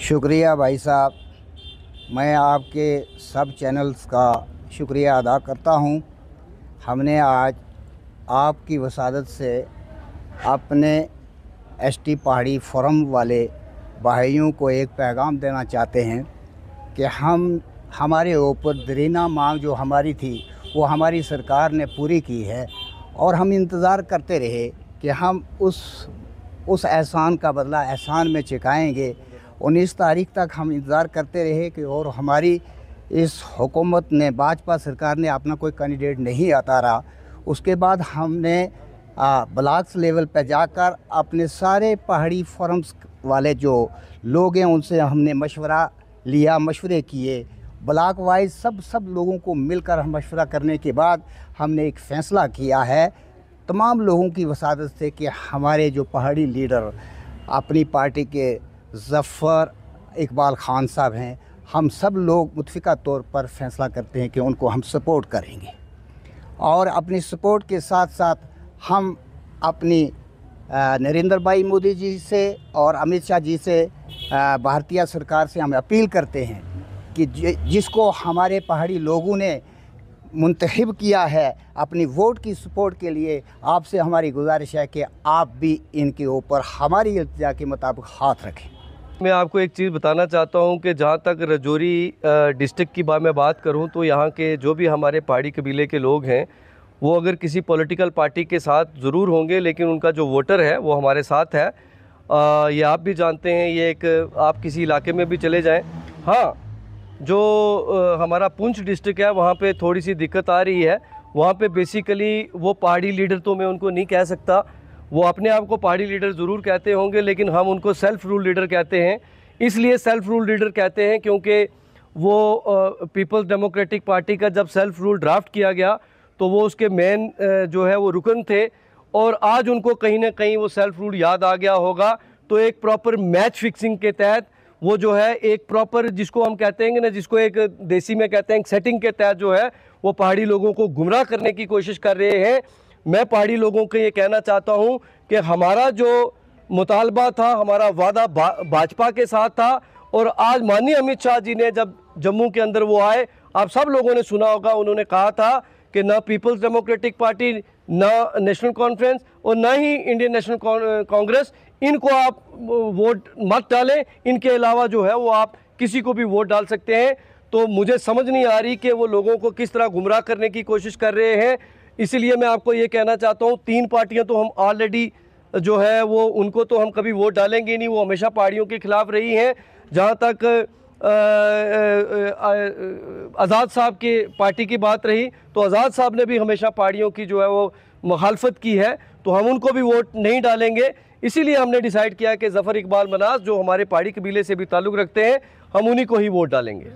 शुक्रिया भाई साहब। मैं आपके सब चैनल्स का शुक्रिया अदा करता हूँ। हमने आज आपकी वसादत से अपने एसटी पहाड़ी फोरम वाले भाइयों को एक पैगाम देना चाहते हैं कि हमारे ऊपर दरीना मांग जो हमारी थी वो हमारी सरकार ने पूरी की है और हम इंतज़ार करते रहे कि हम उस एहसान का बदला एहसान में चुकाएंगे। 19 तारीख तक हम इंतज़ार करते रहे कि और हमारी इस हुकूमत ने भाजपा सरकार ने अपना कोई कैंडिडेट नहीं उतारा। उसके बाद हमने ब्लॉक्स लेवल पर जाकर अपने सारे पहाड़ी फोरम्स वाले जो लोग हैं उनसे हमने मशवरा लिया, मशवरे किए, ब्लॉक वाइज सब लोगों को मिलकर हम मशवरा करने के बाद हमने एक फ़ैसला किया है तमाम लोगों की वसादत से कि हमारे जो पहाड़ी लीडर अपनी पार्टी के ज़फ़र इकबाल ख़ान साहब हैं, हम सब लोग मुतफ़िका तौर पर फ़ैसला करते हैं कि उनको हम सपोर्ट करेंगे और अपनी सपोर्ट के साथ साथ हम अपनी नरेंद्र भाई मोदी जी से और अमित शाह जी से भारतीय सरकार से हम अपील करते हैं कि जिसको हमारे पहाड़ी लोगों ने मुंतखब किया है अपनी वोट की सपोर्ट के लिए, आपसे हमारी गुजारिश है कि आप भी इनके ऊपर हमारी इल्तिजा के मुताबिक हाथ रखें। मैं आपको एक चीज़ बताना चाहता हूं कि जहां तक रजौरी डिस्ट्रिक्ट की मैं बात करूं तो यहां के जो भी हमारे पहाड़ी कबीले के लोग हैं वो अगर किसी पॉलिटिकल पार्टी के साथ ज़रूर होंगे, लेकिन उनका जो वोटर है वो हमारे साथ है। ये आप भी जानते हैं, ये एक आप किसी इलाके में भी चले जाएं। हाँ, जो हमारा पुंछ डिस्ट्रिक्ट है वहाँ पे थोड़ी सी दिक्कत आ रही है। वहाँ पे बेसिकली वो पहाड़ी लीडर तो मैं उनको नहीं कह सकता, वो अपने आप को पहाड़ी लीडर ज़रूर कहते होंगे, लेकिन हम उनको सेल्फ रूल लीडर कहते हैं। इसलिए सेल्फ रूल लीडर कहते हैं क्योंकि वो पीपल्स डेमोक्रेटिक पार्टी का जब सेल्फ रूल ड्राफ्ट किया गया तो वो उसके मेन जो है वो रुकन थे और आज उनको कहीं ना कहीं वो सेल्फ रूल याद आ गया होगा। तो एक प्रॉपर मैच फिक्सिंग के तहत वो जो है एक प्रॉपर जिसको हम कहते हैं ना, जिसको एक देसी में कहते हैं सेटिंग के तहत जो है वो पहाड़ी लोगों को गुमराह करने की कोशिश कर रहे हैं। मैं पहाड़ी लोगों को ये कहना चाहता हूँ कि हमारा जो मुतालबा था, हमारा वादा भाजपा के साथ था और आज माननीय अमित शाह जी ने जब जम्मू के अंदर वो आए, आप सब लोगों ने सुना होगा, उन्होंने कहा था कि ना पीपल्स डेमोक्रेटिक पार्टी, ना नेशनल कॉन्फ्रेंस और ना ही इंडियन नेशनल कांग्रेस, इनको आप वोट मत डालें, इनके अलावा जो है वो आप किसी को भी वोट डाल सकते हैं। तो मुझे समझ नहीं आ रही कि वो लोगों को किस तरह गुमराह करने की कोशिश कर रहे हैं। इसीलिए मैं आपको ये कहना चाहता हूँ, 3 पार्टियां तो हम ऑलरेडी जो है वो उनको तो हम कभी वोट डालेंगे नहीं, वो हमेशा पहाड़ियों के खिलाफ रही हैं। जहाँ तक आज़ाद साहब के पार्टी की बात रही तो आज़ाद साहब ने भी हमेशा पहाड़ियों की जो है वो मुखालफत की है, तो हम उनको भी वोट नहीं डालेंगे। इसीलिए हमने डिसाइड किया कि ज़फ़र इकबाल मनाज़ जो हमारे पहाड़ी कबीले से भी ताल्लुक़ रखते हैं, हम उन्हीं को ही वोट डालेंगे।